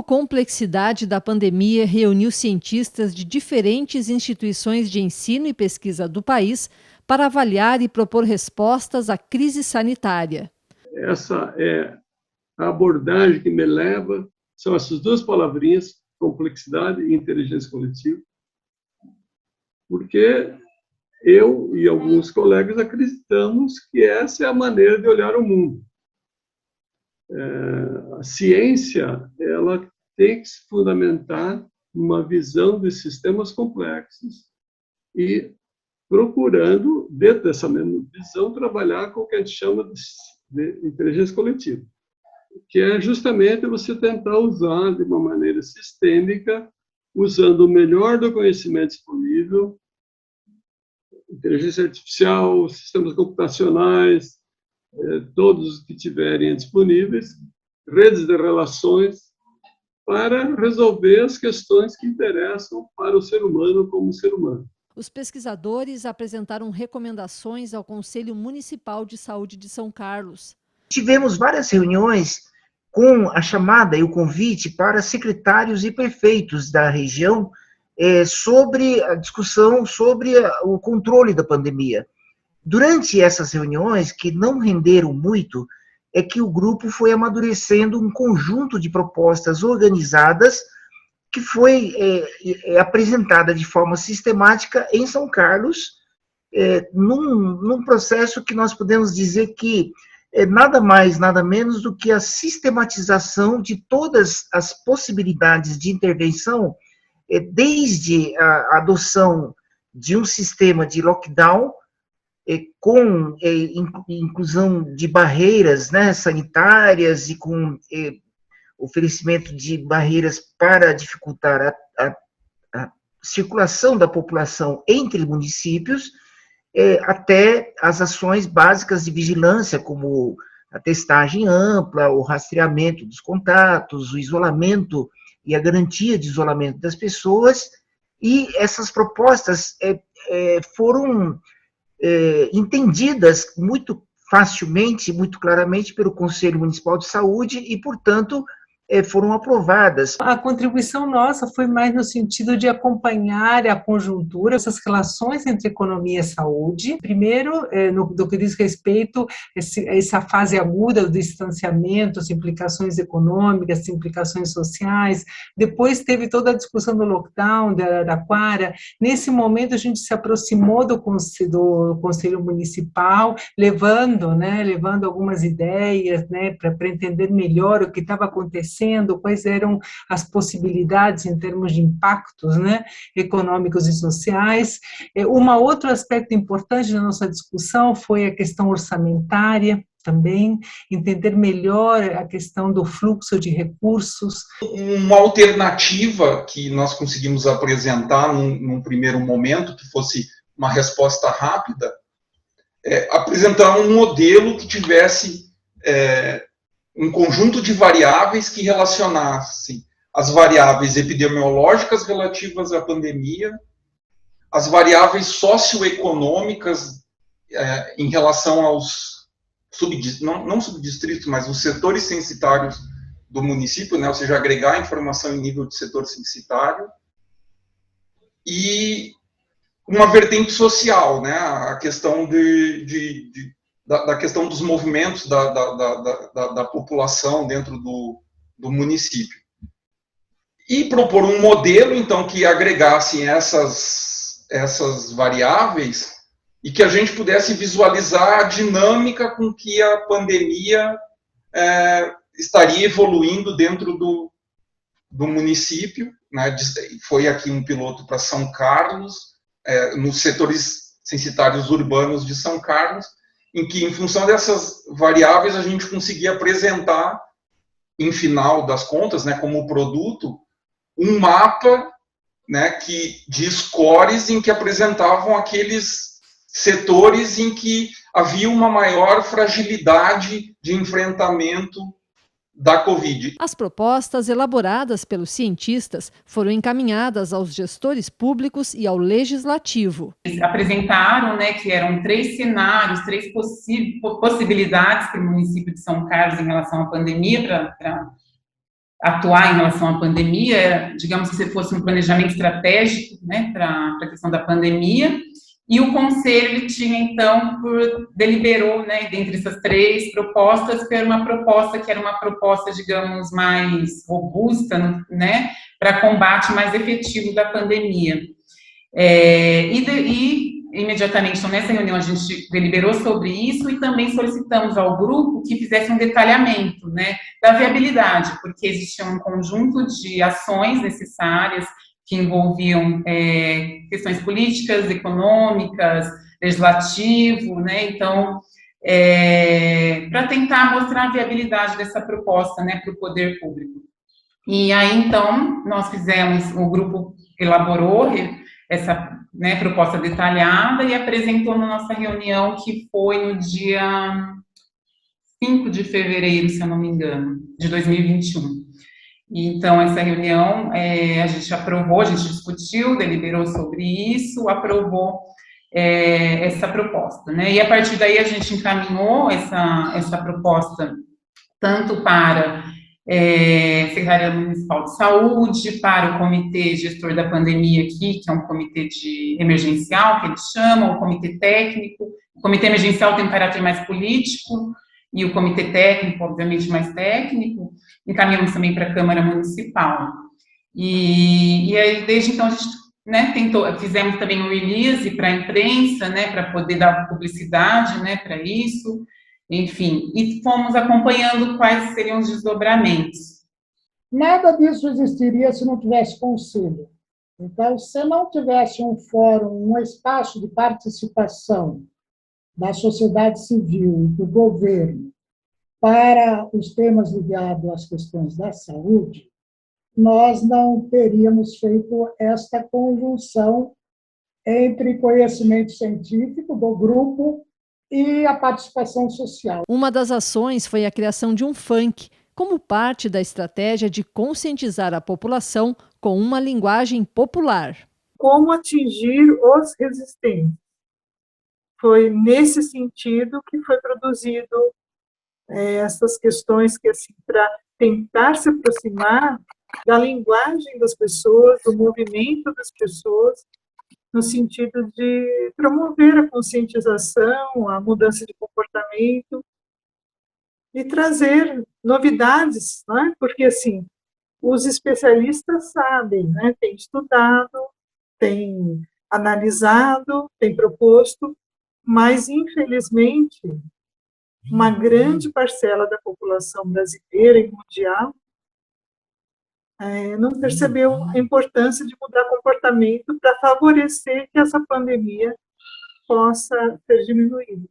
complexidade da pandemia reuniu cientistas de diferentes instituições de ensino e pesquisa do país para avaliar e propor respostas à crise sanitária. Essa é a abordagem que me leva, são essas duas palavrinhas, complexidade e inteligência coletiva, porque eu e alguns colegas acreditamos que essa é a maneira de olhar o mundo. A ciência, ela tem que se fundamentar numa visão de sistemas complexos e procurando, dentro dessa mesma visão, trabalhar com o que a gente chama de inteligência coletiva, que é justamente você tentar usar de uma maneira sistêmica, usando o melhor do conhecimento disponível, inteligência artificial, sistemas computacionais, todos os que tiverem disponíveis, redes de relações, para resolver as questões que interessam para o ser humano como ser humano. Os pesquisadores apresentaram recomendações ao Conselho Municipal de Saúde de São Carlos. Tivemos várias reuniões com a chamada e o convite para secretários e prefeitos da região sobre a discussão sobre o controle da pandemia. Durante essas reuniões, que não renderam muito, é que o grupo foi amadurecendo um conjunto de propostas organizadas que foi apresentada de forma sistemática em São Carlos, num processo que nós podemos dizer que é nada mais, nada menos do que a sistematização de todas as possibilidades de intervenção, desde a adoção de um sistema de lockdown, com inclusão de barreiras, né, sanitárias e com oferecimento de barreiras para dificultar a circulação da população entre municípios, até as ações básicas de vigilância, como a testagem ampla, o rastreamento dos contatos, o isolamento e a garantia de isolamento das pessoas, e essas propostas foram entendidas muito facilmente, muito claramente pelo Conselho Municipal de Saúde e, portanto, foram aprovadas. A contribuição nossa foi mais no sentido de acompanhar a conjuntura, essas relações entre economia e saúde. Primeiro, no que diz respeito a essa fase aguda do distanciamento, as implicações econômicas, as implicações sociais. Depois teve toda a discussão do lockdown, da Araraquara. Nesse momento, a gente se aproximou do Conselho Municipal, levando algumas ideias, né, para entender melhor o que estava acontecendo, quais eram as possibilidades em termos de impactos, né, econômicos e sociais. Outro aspecto importante da nossa discussão foi a questão orçamentária, também, entender melhor a questão do fluxo de recursos. Uma alternativa que nós conseguimos apresentar num primeiro momento, que fosse uma resposta rápida, apresentar um modelo que tivesse um conjunto de variáveis que relacionasse as variáveis epidemiológicas relativas à pandemia, as variáveis socioeconômicas em relação aos não subdistritos, mas os setores censitários do município, né, ou seja, agregar informação em nível de setor censitário, e uma vertente social, né, a questão da questão dos movimentos da população dentro do município. E propor um modelo, então, que agregasse essas variáveis e que a gente pudesse visualizar a dinâmica com que a pandemia estaria evoluindo dentro do município, né? Foi aqui um piloto para São Carlos, nos setores censitários urbanos de São Carlos, em que, em função dessas variáveis, a gente conseguia apresentar, em final das contas, né, como produto, um mapa, né, de scores em que apresentavam aqueles setores em que havia uma maior fragilidade de enfrentamento da Covid. As propostas elaboradas pelos cientistas foram encaminhadas aos gestores públicos e ao legislativo. Eles apresentaram, né, que eram 3 cenários, 3 possibilidades para o município de São Carlos em relação à pandemia, para atuar em relação à pandemia, digamos que se fosse um planejamento estratégico, né, para a questão da pandemia, e o Conselho, ele tinha, então, deliberou, né, dentre essas 3 propostas, que era uma proposta, digamos, mais robusta, né, para combate mais efetivo da pandemia. Imediatamente, então, nessa reunião, a gente deliberou sobre isso e também solicitamos ao grupo que fizesse um detalhamento, né, da viabilidade, porque existia um conjunto de ações necessárias que envolviam questões políticas, econômicas, legislativo, né, então, para tentar mostrar a viabilidade dessa proposta, né, para o poder público. E aí, então, o grupo elaborou essa, né, proposta detalhada e apresentou na nossa reunião, que foi no dia 5 de fevereiro, se eu não me engano, de 2021. Então, essa reunião, a gente aprovou, a gente discutiu, deliberou sobre isso, aprovou essa proposta, né? E a partir daí a gente encaminhou essa proposta tanto para Secretaria Municipal de Saúde, para o Comitê Gestor da Pandemia aqui, que é um comitê emergencial, que eles chamam, o Comitê Técnico. O Comitê Emergencial tem um caráter mais político, e o Comitê Técnico, obviamente, mais técnico. Encaminhamos também para a Câmara Municipal. E aí, desde então, a gente, né, fizemos também um release para a imprensa, né, para poder dar publicidade, né, para isso. Enfim, e fomos acompanhando quais seriam os desdobramentos. Nada disso existiria se não tivesse conselho. Então, se não tivesse um fórum, um espaço de participação da sociedade civil e do governo para os temas ligados às questões da saúde, nós não teríamos feito esta conjunção entre conhecimento científico do grupo e a participação social. Uma das ações foi a criação de um funk, como parte da estratégia de conscientizar a população com uma linguagem popular. Como atingir os resistentes? Foi nesse sentido que foi produzido essas questões que, assim, para tentar se aproximar da linguagem das pessoas, do movimento das pessoas, no sentido de promover a conscientização, a mudança de comportamento e trazer novidades, né? Porque, assim, os especialistas sabem, né? Têm estudado, têm analisado, têm proposto, mas, infelizmente, uma grande parcela da população brasileira e mundial não percebeu a importância de mudar comportamento para favorecer que essa pandemia possa ser diminuída.